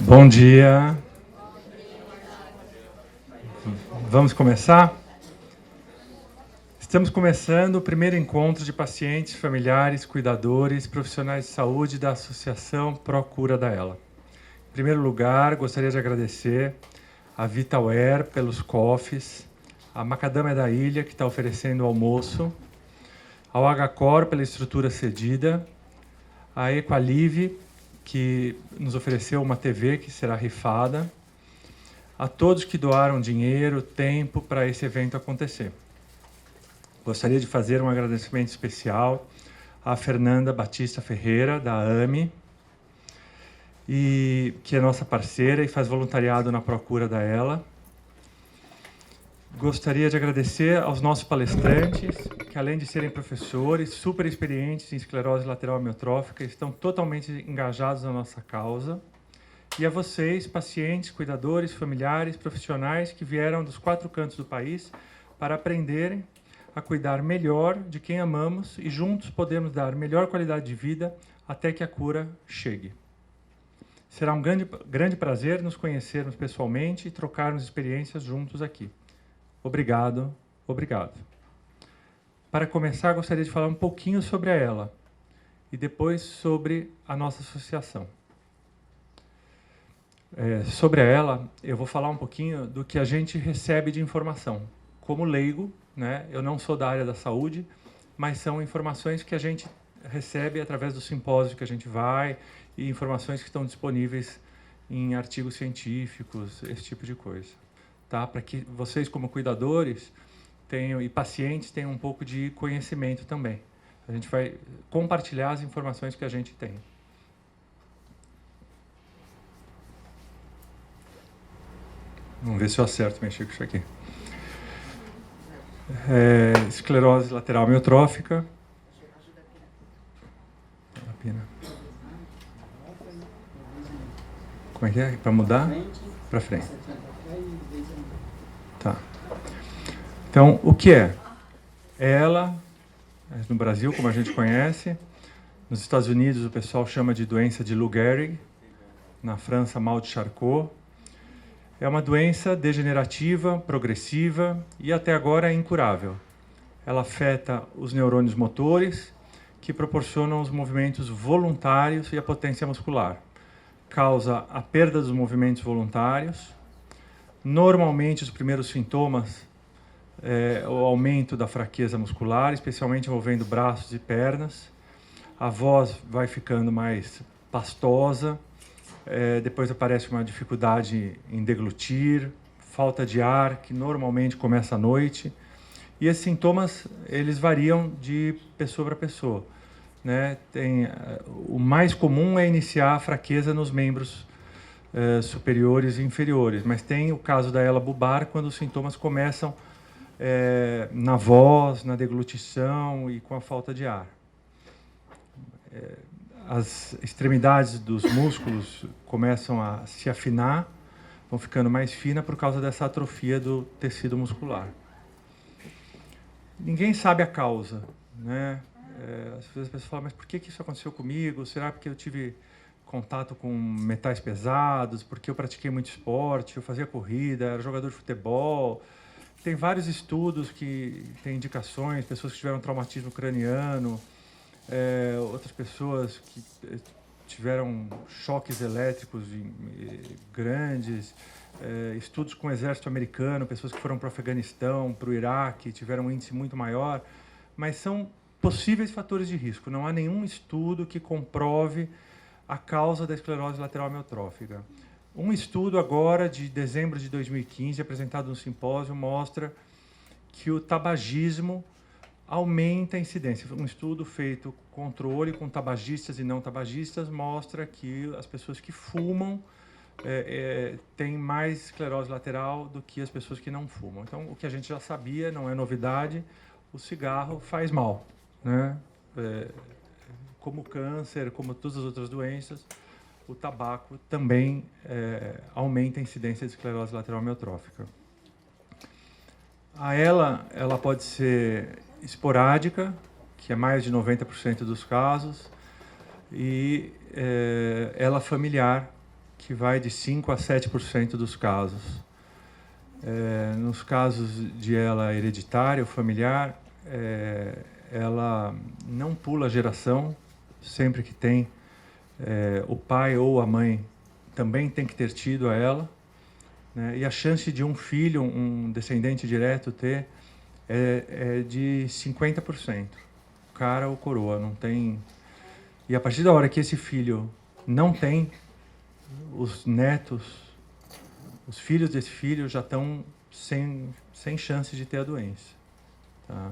Bom dia. Vamos começar? Estamos começando o primeiro encontro de pacientes, familiares, cuidadores, profissionais de saúde da Associação Procura da Ela. Em primeiro lugar, gostaria de agradecer a Vitaware pelos coffees, a Macadâmia da Ilha, que está oferecendo o almoço, ao HCor pela estrutura cedida, a Equalive, que nos ofereceu uma TV que será rifada, a todos que doaram dinheiro, tempo para esse evento acontecer. Gostaria de fazer um agradecimento especial à Fernanda Batista Ferreira, da AME, que é nossa parceira e faz voluntariado na Procura da Ela. Gostaria de agradecer aos nossos palestrantes, que além de serem professores, super experientes em esclerose lateral amiotrófica, estão totalmente engajados na nossa causa. E a vocês, pacientes, cuidadores, familiares, profissionais que vieram dos 4 cantos do país para aprenderem a cuidar melhor de quem amamos e juntos podemos dar melhor qualidade de vida até que a cura chegue. Será um grande prazer nos conhecermos pessoalmente e trocarmos experiências juntos aqui. Obrigado, obrigado. Para começar, gostaria de falar um pouquinho sobre a Ela e depois sobre a nossa associação. Sobre a Ela, eu vou falar um pouquinho do que a gente recebe de informação. Como leigo, né, eu não sou da área da saúde, mas são informações que a gente recebe através do simpósio que a gente vai e informações que estão disponíveis em artigos científicos, esse tipo de coisa. Tá? Para que vocês, como cuidadores tenham, e pacientes, tenham um pouco de conhecimento também. A gente vai compartilhar as informações que a gente tem. Vamos ver se eu acerto mexer com isso aqui. Esclerose lateral amiotrófica. Como é que é? Para mudar? Para frente. Tá. Então, o que é? Ela, no Brasil, como a gente conhece, nos Estados Unidos o pessoal chama de doença de Lou Gehrig, na França, mal de Charcot. É uma doença degenerativa, progressiva e até agora incurável. Ela afeta os neurônios motores, que proporcionam os movimentos voluntários e a potência muscular. Causa a perda dos movimentos voluntários. Normalmente, os primeiros sintomas é o aumento da fraqueza muscular, especialmente envolvendo braços e pernas. A voz vai ficando mais pastosa. Depois aparece uma dificuldade em deglutir, falta de ar, que normalmente começa à noite. E esses sintomas, eles variam de pessoa para pessoa. Né? O mais comum é iniciar a fraqueza nos membros superiores e inferiores, mas tem o caso da Ela bulbar, quando os sintomas começam na voz, na deglutição e com a falta de ar. As extremidades dos músculos começam a se afinar, vão ficando mais finas por causa dessa atrofia do tecido muscular. Ninguém sabe a causa, né? Às vezes as pessoas falam, mas por que isso aconteceu comigo? Será porque eu tive contato com metais pesados? Porque eu pratiquei muito esporte, eu fazia corrida, era jogador de futebol? Tem vários estudos que têm indicações, pessoas que tiveram traumatismo craniano, outras pessoas que tiveram choques elétricos grandes, estudos com o exército americano, pessoas que foram para o Afeganistão, para o Iraque, tiveram um índice muito maior, mas são possíveis fatores de risco. Não há nenhum estudo que comprove a causa da esclerose lateral amiotrófica. Um estudo agora, de dezembro de 2015, apresentado no simpósio, mostra que o tabagismo aumenta a incidência. Um estudo feito com controle com tabagistas e não tabagistas mostra que as pessoas que fumam têm mais esclerose lateral do que as pessoas que não fumam. Então, o que a gente já sabia, não é novidade, o cigarro faz mal, né? Como o câncer, como todas as outras doenças, o tabaco também aumenta a incidência de esclerose lateral amiotrófica. Ela pode ser esporádica, que é mais de 90% dos casos, e ela familiar, que vai de 5% a 7% dos casos. Nos casos de ELA hereditária ou familiar, ela não pula a geração, sempre que tem o pai ou a mãe também tem que ter tido a ELA, né? E a chance de um filho, um descendente direto ter é de 50%, cara ou coroa, não tem. E a partir da hora que esse filho não tem, os netos, os filhos desse filho já estão sem chance de ter a doença. Tá?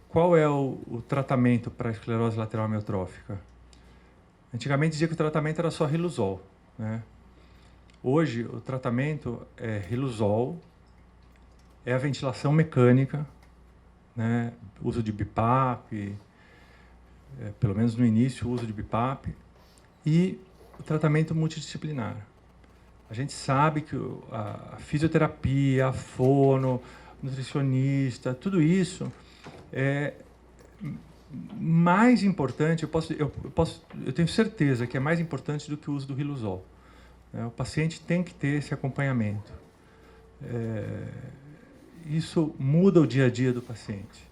Qual é o tratamento para a esclerose lateral amiotrófica? Antigamente dizia que o tratamento era só Riluzol, né? Hoje o tratamento é Riluzol, é a ventilação mecânica, né? Uso de BiPAP, pelo menos no início o uso de BiPAP, e o tratamento multidisciplinar. A gente sabe que a fisioterapia, a fono, nutricionista, tudo isso é mais importante, eu tenho certeza que é mais importante do que o uso do Riluzol. O paciente tem que ter esse acompanhamento. Isso muda o dia a dia do paciente.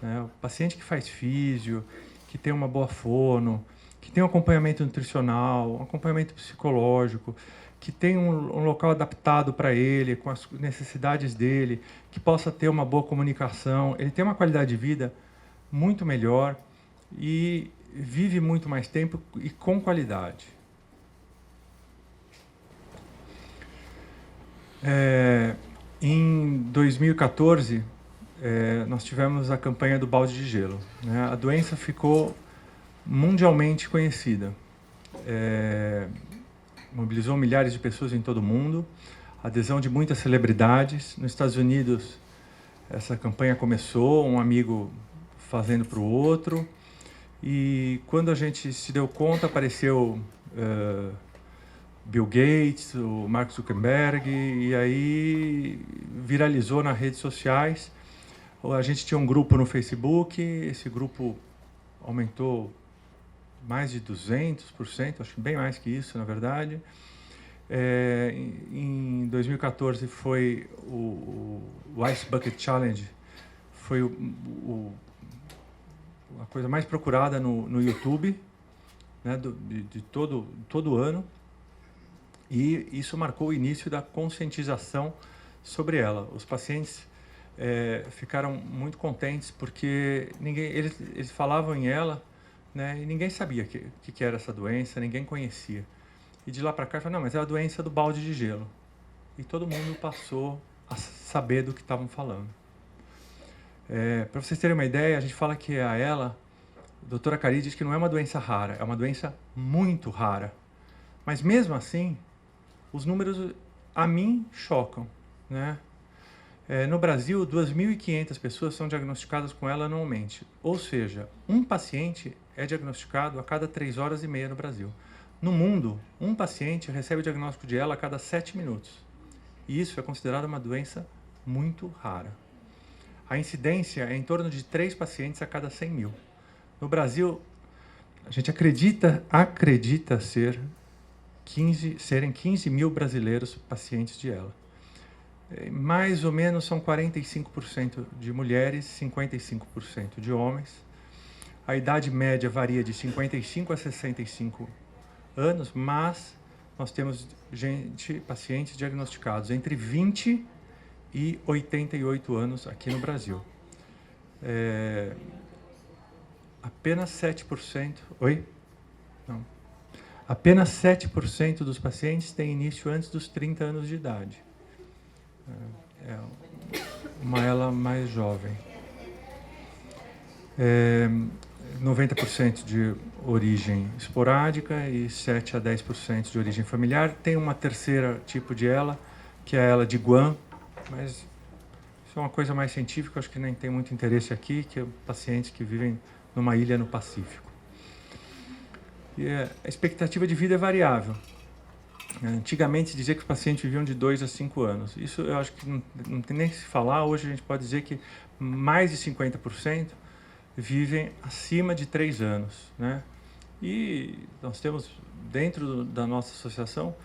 O paciente que faz físio, que tem uma boa fono, que tem um acompanhamento nutricional, um acompanhamento psicológico, que tem um local adaptado para ele, com as necessidades dele, que possa ter uma boa comunicação, ele tem uma qualidade de vida muito melhor e vive muito mais tempo e com qualidade. Em 2014, nós tivemos a campanha do balde de gelo, né? A doença ficou mundialmente conhecida. Mobilizou milhares de pessoas em todo o mundo, adesão de muitas celebridades. Nos Estados Unidos, essa campanha começou, um amigo fazendo para o outro, e quando a gente se deu conta, apareceu Bill Gates, o Mark Zuckerberg, e aí viralizou nas redes sociais. A gente tinha um grupo no Facebook, esse grupo aumentou mais de 200%, acho que bem mais que isso, na verdade. Em 2014 foi o Ice Bucket Challenge, foi a coisa mais procurada no YouTube, né, de todo ano, e isso marcou o início da conscientização sobre ela. Os pacientes ficaram muito contentes porque eles falavam em ela, né, e ninguém sabia que era essa doença, ninguém conhecia. E de lá para cá, falaram, não, mas é a doença do balde de gelo. E todo mundo passou a saber do que estavam falando. Para vocês terem uma ideia, a gente fala que a ELA, a doutora Cari diz que não é uma doença rara, é uma doença muito rara. Mas mesmo assim, os números a mim chocam, né? No Brasil, 2.500 pessoas são diagnosticadas com ela anualmente. Ou seja, um paciente é diagnosticado a cada 3 horas e meia no Brasil. No mundo, um paciente recebe o diagnóstico de ELA a cada 7 minutos. E isso é considerado uma doença muito rara. A incidência é em torno de 3 pacientes a cada 100 mil. No Brasil, a gente acredita serem 15 mil brasileiros pacientes de ELA. Mais ou menos são 45% de mulheres, 55% de homens. A idade média varia de 55 a 65 anos, mas nós temos pacientes diagnosticados entre 20 e 88 anos aqui no Brasil. Apenas 7%... Oi? Não. Apenas 7% dos pacientes têm início antes dos 30 anos de idade. É uma ELA mais jovem. 90% de origem esporádica e 7 a 10% de origem familiar. Tem uma terceira tipo de ELA, que é a ELA de Guam, mas isso é uma coisa mais científica, acho que nem tem muito interesse aqui, que é pacientes que vivem numa ilha no Pacífico. E a expectativa de vida é variável. Antigamente dizia que os pacientes viviam de 2 a 5 anos. Isso eu acho que não tem nem que se falar. Hoje a gente pode dizer que mais de 50% vivem acima de 3 anos, né? E nós temos, dentro da nossa associação,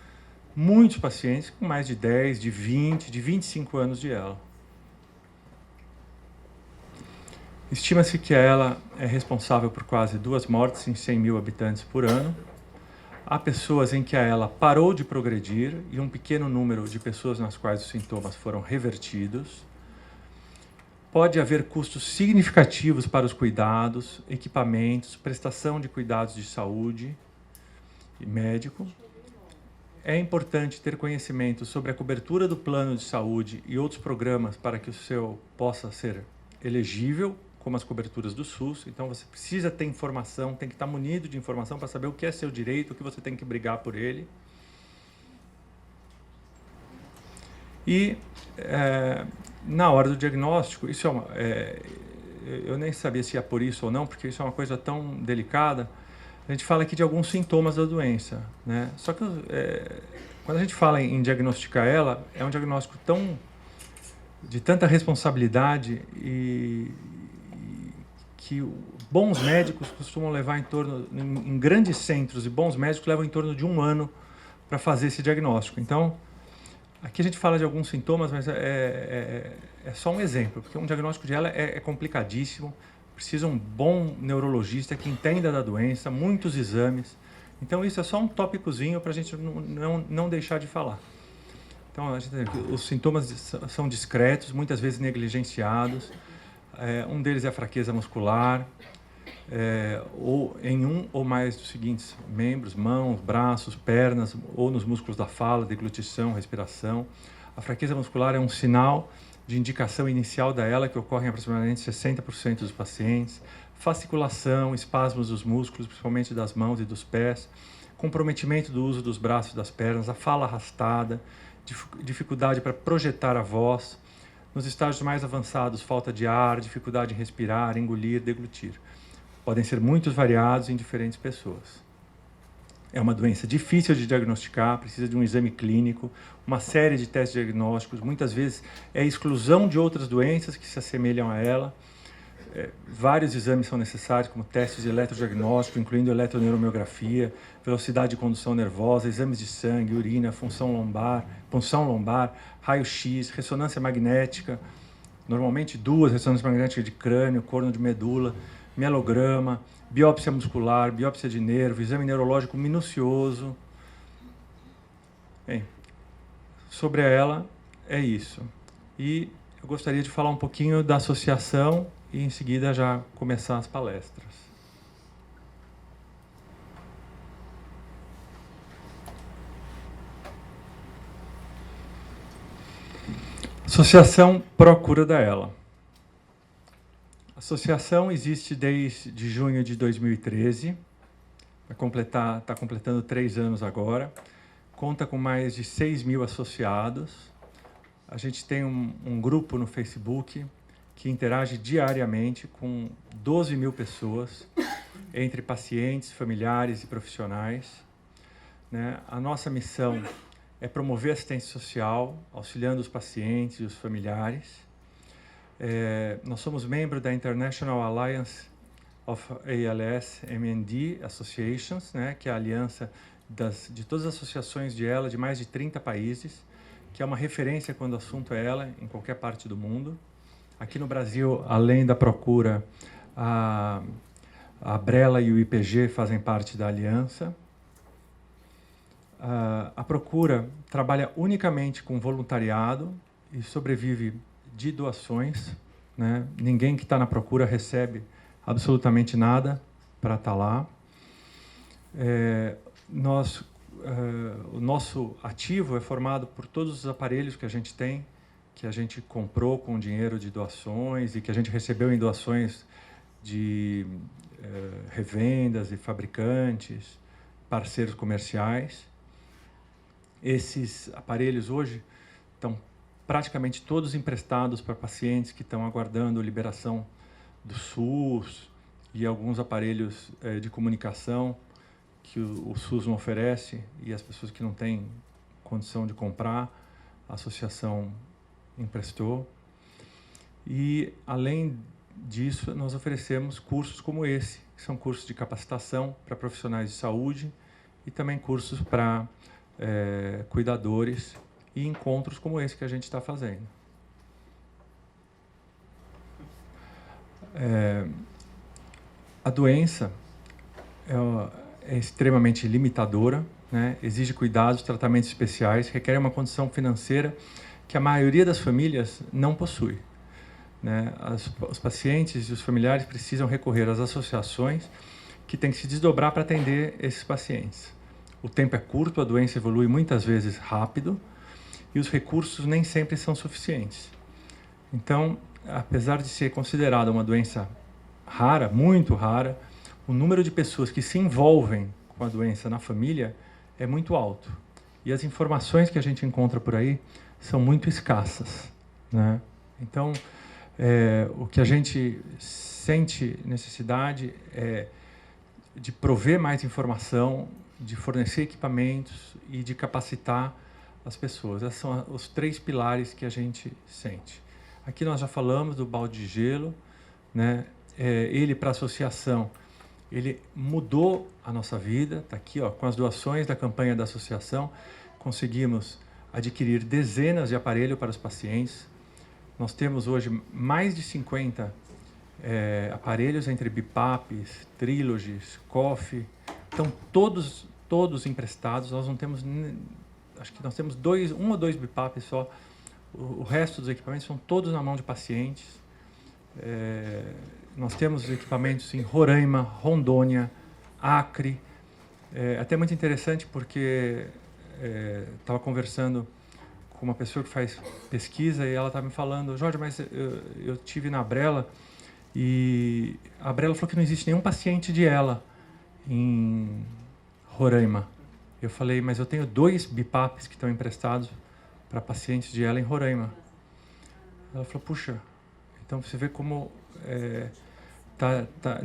muitos pacientes com mais de 10, de 20, de 25 anos de ELA. Estima-se que ela é responsável por quase 2 mortes em 100 mil habitantes por ano. Há pessoas em que a ELA parou de progredir e um pequeno número de pessoas nas quais os sintomas foram revertidos. Pode haver custos significativos para os cuidados, equipamentos, prestação de cuidados de saúde e médico. É importante ter conhecimento sobre a cobertura do plano de saúde e outros programas para que o seu possa ser elegível, como as coberturas do SUS. Então, você precisa ter informação, tem que estar munido de informação para saber o que é seu direito, o que você tem que brigar por ele. E, na hora do diagnóstico, isso eu nem sabia se é por isso ou não, porque isso é uma coisa tão delicada. A gente fala aqui de alguns sintomas da doença, né? Só que quando a gente fala em diagnosticar ela, é um diagnóstico de tanta responsabilidade e que bons médicos costumam levar em grandes centros, e bons médicos levam em torno de 1 ano para fazer esse diagnóstico. Então, aqui a gente fala de alguns sintomas, mas é só um exemplo, porque um diagnóstico de ela é complicadíssimo, precisa um bom neurologista que entenda da doença, muitos exames. Então, isso é só um tópicozinho para a gente não deixar de falar. Então, os sintomas são discretos, muitas vezes negligenciados. Um deles é a fraqueza muscular, ou em um ou mais dos seguintes membros, mãos, braços, pernas, ou nos músculos da fala, deglutição, respiração. A fraqueza muscular é um sinal de indicação inicial da ELA, que ocorre em aproximadamente 60% dos pacientes. Fasciculação, espasmos dos músculos, principalmente das mãos e dos pés. Comprometimento do uso dos braços e das pernas, a fala arrastada, dificuldade para projetar a voz. Nos estágios mais avançados, falta de ar, dificuldade em respirar, engolir, deglutir. Podem ser muito variados em diferentes pessoas. É uma doença difícil de diagnosticar, precisa de um exame clínico, uma série de testes diagnósticos, muitas vezes é exclusão de outras doenças que se assemelham a ela. Vários exames são necessários, como testes de eletrodiagnóstico, incluindo eletroneuromiografia, velocidade de condução nervosa, exames de sangue, urina, punção lombar, raio-x, ressonância magnética, normalmente 2 ressonâncias magnéticas de crânio, corno de medula, mielograma, biópsia muscular, biópsia de nervo, exame neurológico minucioso. Bem, sobre ela é isso. E eu gostaria de falar um pouquinho da associação e em seguida já começar as palestras. Associação Procura da ELA. A associação existe desde junho de 2013, está completando 3 anos agora, conta com mais de 6 mil associados. A gente tem um grupo no Facebook que interage diariamente com 12 mil pessoas, entre pacientes, familiares e profissionais. Né? A nossa missão é promover assistência social, auxiliando os pacientes e os familiares. Nós somos membro da International Alliance of ALS-MND Associations, né? Que é a aliança de todas as associações de ELA de mais de 30 países, que é uma referência quando o assunto é ELA em qualquer parte do mundo. Aqui no Brasil, além da Procura, a Brela e o IPG fazem parte da aliança. A Procura trabalha unicamente com voluntariado e sobrevive de doações. Né? Ninguém que está na Procura recebe absolutamente nada para estar lá. O nosso ativo é formado por todos os aparelhos que a gente tem, que a gente comprou com dinheiro de doações e que a gente recebeu em doações de revendas e fabricantes, parceiros comerciais. Esses aparelhos hoje estão praticamente todos emprestados para pacientes que estão aguardando liberação do SUS e alguns aparelhos de comunicação que o SUS não oferece e as pessoas que não têm condição de comprar, a associação emprestou. E, além disso, nós oferecemos cursos como esse, que são cursos de capacitação para profissionais de saúde e também cursos para cuidadores e encontros como esse que a gente está fazendo. A doença é extremamente limitadora, né? Exige cuidados, tratamentos especiais, requer uma condição financeira que a maioria das famílias não possui, né? Os pacientes e os familiares precisam recorrer às associações que têm que se desdobrar para atender esses pacientes. O tempo é curto, a doença evolui muitas vezes rápido e os recursos nem sempre são suficientes. Então, apesar de ser considerada uma doença rara, muito rara, o número de pessoas que se envolvem com a doença na família é muito alto. E as informações que a gente encontra por aí são muito escassas, né? Então, o que a gente sente necessidade é de prover mais informação, de fornecer equipamentos e de capacitar as pessoas. Esses são os 3 pilares que a gente sente. Aqui nós já falamos do balde de gelo, né? Ele, para a associação, ele mudou a nossa vida. Está aqui, ó, com as doações da campanha da associação, conseguimos adquirir dezenas de aparelhos para os pacientes. Nós temos hoje mais de 50 aparelhos entre BiPAPs, Trilogies, COF. Estão todos emprestados. Nós não temos, acho que nós temos 1 ou 2 BiPAPs só. O resto dos equipamentos são todos na mão de pacientes. Nós temos equipamentos em Roraima, Rondônia, Acre. Até muito interessante porque estava conversando com uma pessoa que faz pesquisa e ela estava me falando: Jorge, mas eu tive na Abrela e a Abrela falou que não existe nenhum paciente de ELA em Roraima. Eu falei, mas eu tenho 2 BiPAPs que estão emprestados para pacientes de ELA em Roraima. Ela falou, puxa, então você vê como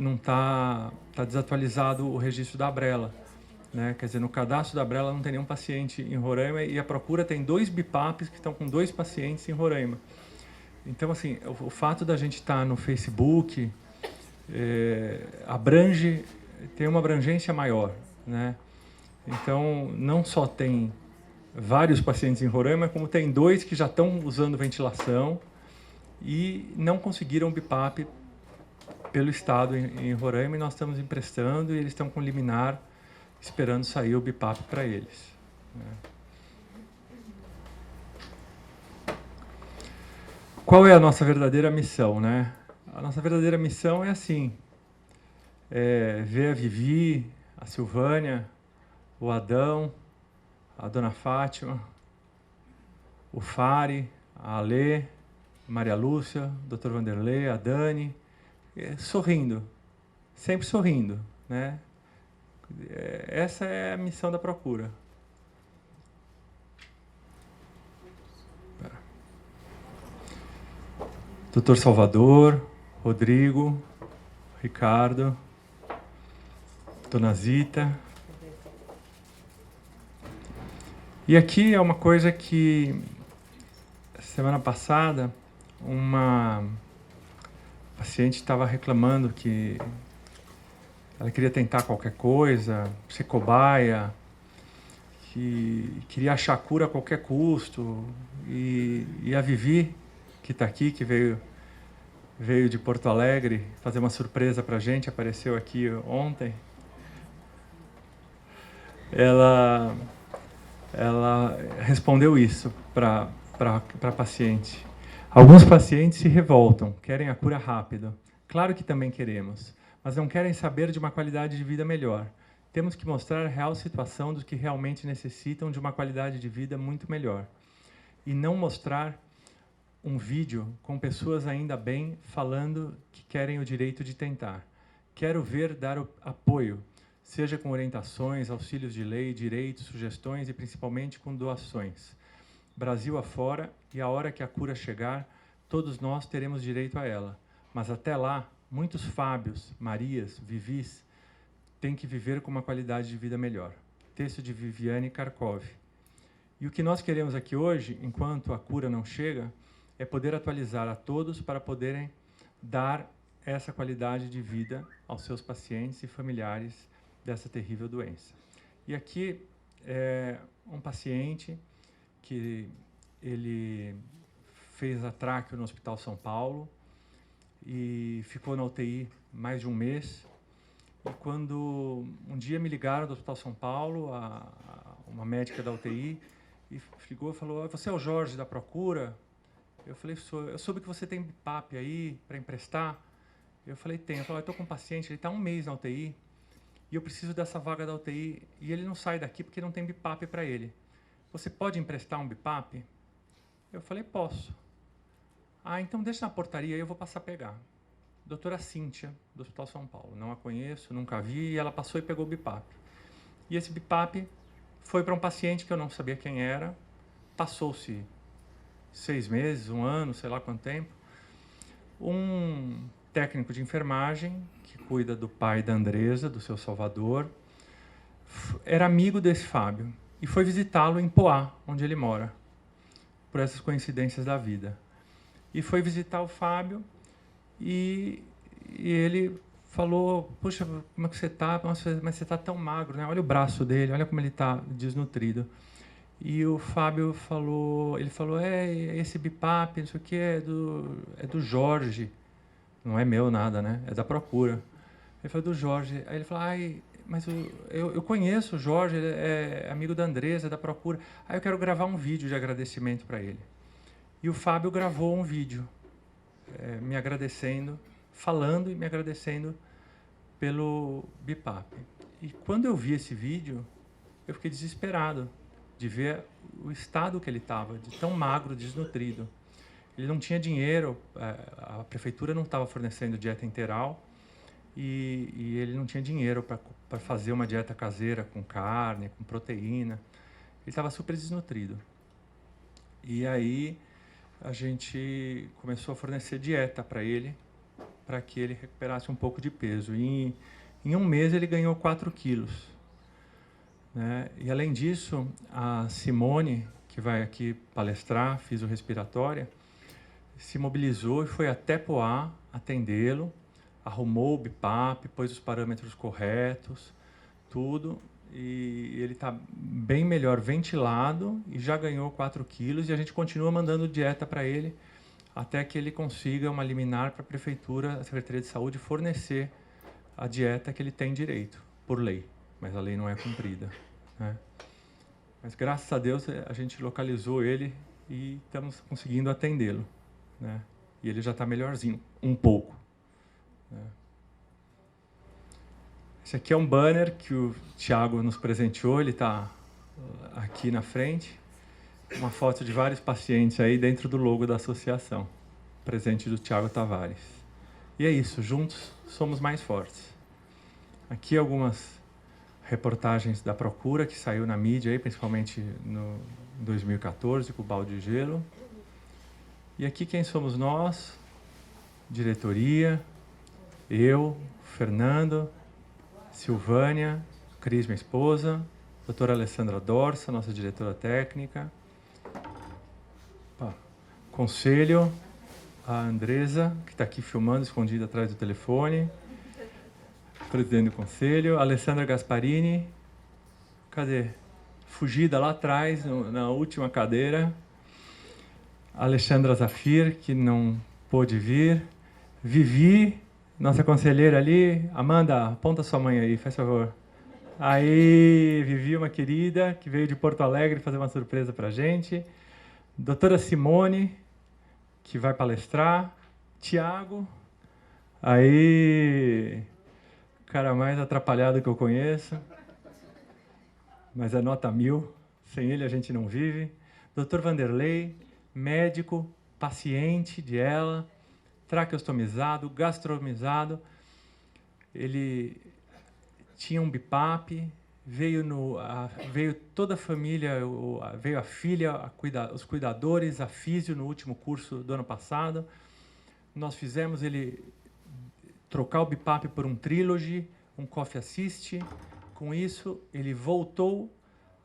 não está desatualizado o registro da Abrela, né? Quer dizer, no cadastro da Abrela não tem nenhum paciente em Roraima e a procura tem 2 BiPAPs que estão com 2 pacientes em Roraima. Então, assim, o fato da gente estar no Facebook tem uma abrangência maior, né? Então, não só tem vários pacientes em Roraima, como tem 2 que já estão usando ventilação e não conseguiram BiPAP pelo Estado em Roraima, e nós estamos emprestando e eles estão com liminar esperando sair o BiPAP para eles, né? Qual é a nossa verdadeira missão, né? A nossa verdadeira missão é assim, ver a Vivi, a Silvânia, o Adão, a Dona Fátima, o Fari, a Alê, a Maria Lúcia, o Dr. Vanderlei, a Dani, sorrindo, sempre sorrindo, né? Essa é a missão da Procura. Dr. Salvador, Rodrigo, Ricardo, Dona Zita. E aqui é uma coisa que, semana passada, uma paciente estava reclamando que ela queria tentar qualquer coisa, ser cobaia, que queria achar cura a qualquer custo. E a Vivi, que está aqui, que veio de Porto Alegre fazer uma surpresa para a gente, apareceu aqui ontem. Ela respondeu isso para a paciente. Alguns pacientes se revoltam, querem a cura rápida. Claro que também queremos, mas não querem saber de uma qualidade de vida melhor. Temos que mostrar a real situação dos que realmente necessitam de uma qualidade de vida muito melhor. E não mostrar um vídeo com pessoas ainda bem falando que querem o direito de tentar. Quero ver dar apoio, seja com orientações, auxílios de lei, direitos, sugestões e principalmente com doações. Brasil afora, e a hora que a cura chegar, todos nós teremos direito a ela. Mas até lá, muitos Fábios, Marias, Vivis, têm que viver com uma qualidade de vida melhor. Texto de Viviane Karkov. E o que nós queremos aqui hoje, enquanto a cura não chega, é poder atualizar a todos para poderem dar essa qualidade de vida aos seus pacientes e familiares dessa terrível doença. E aqui é um paciente que ele fez a tráqueo no Hospital São Paulo e ficou na UTI mais de um mês. E quando um dia me ligaram do Hospital São Paulo, uma médica da UTI, e ligou e falou: "Você é o Jorge da Procura?" Eu falei: "Sou. Eu soube que você tem BIPAP aí para emprestar." Eu falei: "Tenho." Eu falei: "Eu estou com um paciente, ele está um mês na UTI e eu preciso dessa vaga da UTI e ele não sai daqui porque não tem BIPAP para ele. Você pode emprestar um BIPAP?" Eu falei: "Posso." "Ah, então deixa na portaria e eu vou passar a pegar." Doutora Cíntia, do Hospital São Paulo. Não a conheço, nunca a vi, e ela passou e pegou o BIPAP. E esse BIPAP foi para um paciente que eu não sabia quem era. Passou-se 6 meses, 1 ano, sei lá quanto tempo. Um técnico de enfermagem, que cuida do pai da Andresa, do seu Salvador, era amigo desse Fábio e foi visitá-lo em Poá, onde ele mora, por essas coincidências da vida. E foi visitar o Fábio e ele falou: "Puxa, como é que você está? Mas você está tão magro, né? Olha o braço dele, olha como ele está desnutrido." E o Fábio falou, ele falou: "Esse BIPAP, não sei o que, é do Jorge." Não é meu nada, né? É da Procura. Ele falou: "Do Jorge." Aí ele falou: "Ai, mas eu conheço o Jorge, ele é amigo da Andresa, é da Procura. Aí eu quero gravar um vídeo de agradecimento para ele." E o Fábio gravou um vídeo me agradecendo, falando e me agradecendo pelo BIPAP. E quando eu vi esse vídeo, eu fiquei desesperado de ver o estado que ele estava, de tão magro, desnutrido. Ele não tinha dinheiro, a prefeitura não estava fornecendo dieta integral e ele não tinha dinheiro para fazer uma dieta caseira com carne, com proteína. Ele estava super desnutrido. E aí a gente começou a fornecer dieta para ele, para que ele recuperasse um pouco de peso. E em um mês ele ganhou 4 quilos. Né? E além disso, a Simone, que vai aqui palestrar, fisiorrespiratória, se mobilizou e foi até Poá atendê-lo, arrumou o BIPAP, pôs os parâmetros corretos, tudo, e ele está bem melhor ventilado e já ganhou 4 quilos e a gente continua mandando dieta para ele até que ele consiga uma liminar para a Prefeitura, a Secretaria de Saúde, fornecer a dieta que ele tem direito, por lei, mas a lei não é cumprida. Né? Mas graças a Deus a gente localizou ele e estamos conseguindo atendê-lo. Né? E ele já está melhorzinho, um pouco. Né? Esse aqui é um banner que o Tiago nos presenteou, ele está aqui na frente. Uma foto de vários pacientes aí dentro do logo da associação. Presente do Tiago Tavares. E é isso, juntos somos mais fortes. Aqui algumas reportagens da Procura que saiu na mídia, aí, principalmente em 2014, com o balde de gelo. E aqui quem somos nós? Diretoria, eu, Fernando, Silvânia, Cris, minha esposa, doutora Alessandra Dorsa, nossa diretora técnica, conselho, a Andresa, que está aqui filmando, escondida atrás do telefone, presidente do conselho, a Alessandra Gasparini, cadê? Fugida lá atrás, na última cadeira, a Alexandra Zafir, que não pôde vir, Vivi, nossa conselheira ali. Amanda, aponta sua mãe aí, faz favor. Aí, Vivi, uma querida, que veio de Porto Alegre fazer uma surpresa para a gente. Doutora Simone, que vai palestrar. Tiago, aí, cara mais atrapalhado que eu conheço. Mas é nota 1000, sem ele a gente não vive. Doutor Vanderlei, médico, paciente de ela, traqueostomizado, gastromizado. Ele tinha um BIPAP, veio toda a família, veio a filha, os cuidadores, a físio no último curso do ano passado. Nós fizemos ele trocar o BIPAP por um Trilogy, um Coffee Assist. Com isso, ele voltou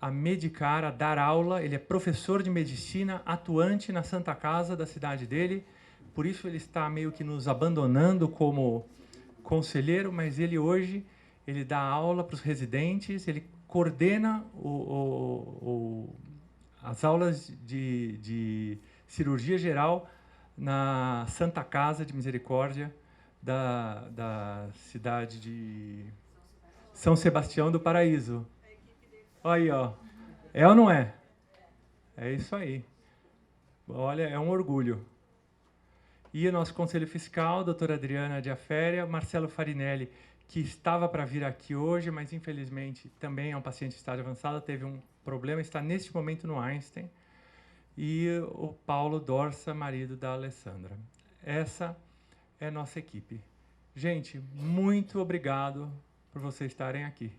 a medicar, a dar aula. Ele é professor de medicina atuante na Santa Casa da cidade dele, por isso ele está meio que nos abandonando como conselheiro, mas ele hoje ele dá aula para os residentes, ele coordena as aulas de cirurgia geral na Santa Casa de Misericórdia da cidade de São Sebastião do Paraíso. Aí, ó. É ou não é? É isso aí. Olha, é um orgulho. E o nosso conselho fiscal, a doutora Adriana Diaféria, Marcelo Farinelli, que estava para vir aqui hoje, mas infelizmente também é um paciente de estágio avançado, teve um problema, está neste momento no Einstein. E o Paulo Dorsa, marido da Alessandra. Essa é a nossa equipe. Gente, muito obrigado por vocês estarem aqui.